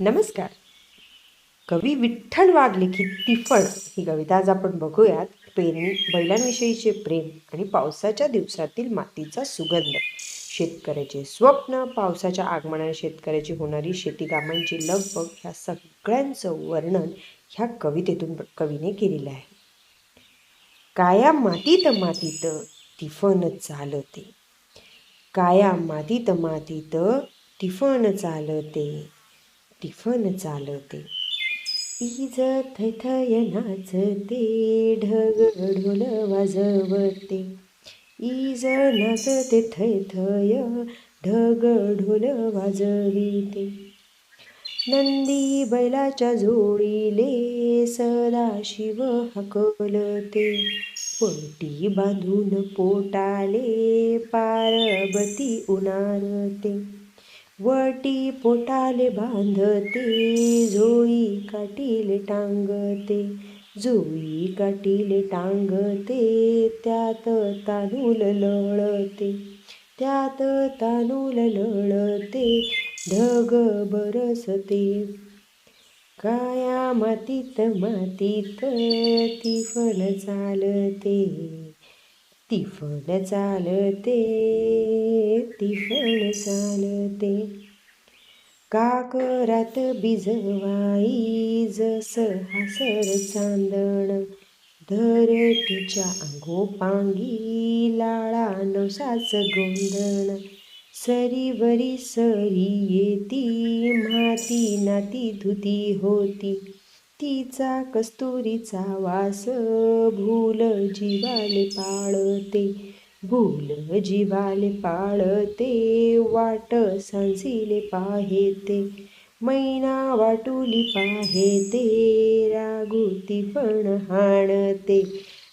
नमस्कार. कवी विठ्ठल वाघ लिखित तिफण ही कविता आज आपण बघूयात. पेरणी, बैलांविषयीचे प्रेम आणि पावसाच्या दिवसातील मातीचा सुगंध, शेतकऱ्याचे स्वप्न, पावसाच्या आगमनाने शेतकऱ्याची होणारी शेतीकामांची लगबग, ह्या सगळ्यांचं वर्णन ह्या कवितेतून कवीने केलेलं आहे. काया मातीत मातीत तिफण चालते, काया मातीत मातीत तिफण चालते, तिफण चालते. ईज थैथय नाचते, ढग ढोल वाजवते. ईज नाचते थैथय, ढग ढोल वाजविते. नंदी बैलाच्या जोडीले, सदाशिव हाकलते. पटी बांधून पोटाले, पार्वती उनारते. वटी पोटाले बांधते, झोळी काठीले टांगते. झोळी काठीले टांगते, त्यात तांदूळ लळते. त्यात तांदूळ लळते, ढग बरसते. काया मातीत मातीत तिफण चालते, तिफण चालते, तिफण चालते. काकरात बिजवाई, जस हासर चांदण. धरतीच्या अंगोपांगी, लाळा नवसाच गोंधण. सरीवरी सरी येती, म्हाती नाती धुती होती. तिचा कस्तुरीचा वास, भूल जीवाले पाळते. भूल जीवाले पाळते, वाट सांसिले पाहेते. मैना वाटुली पाहेते, रागुती पण हाणते.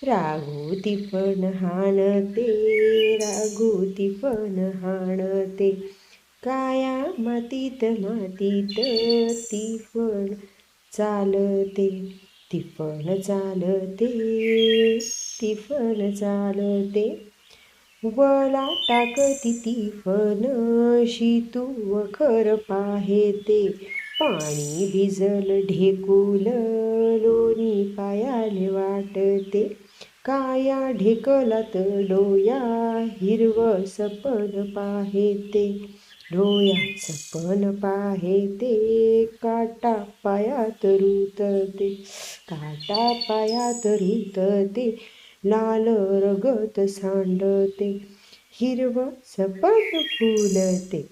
रागुती पण हाणते, रागुती पण हाणते. काया मातीत मातीत तिफण चालते, तिफण चालते, तिफण चालते. वला टाकती तिफण, शितू वखर पाहेते. पाणी भिजल ढेकुल, लोणी पायाले वाटते. काया ढेकलात डोया, हिरव सपन पाहेते. डोया सपन पाहेते, काटा पायात रुतते. काटा पायात रुतते, लाल रगत सांडते. हिरवं सपन फुलते,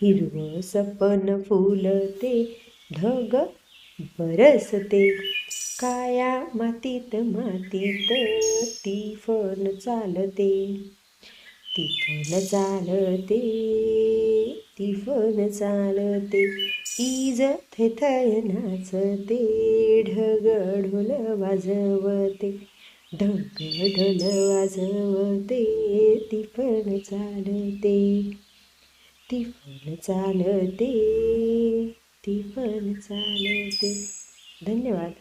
हिरवं सपन फुलते. ढग बरसते. काया मातीत मातीत तिफण चालते, तिफण चालते, तिफण चालते. ईज थैथय नाचते, ढग ढोल वाजवते. ढग ढोल वाजवते, तिफण चालते, तिफण चालते, तिफण चालते. धन्यवाद.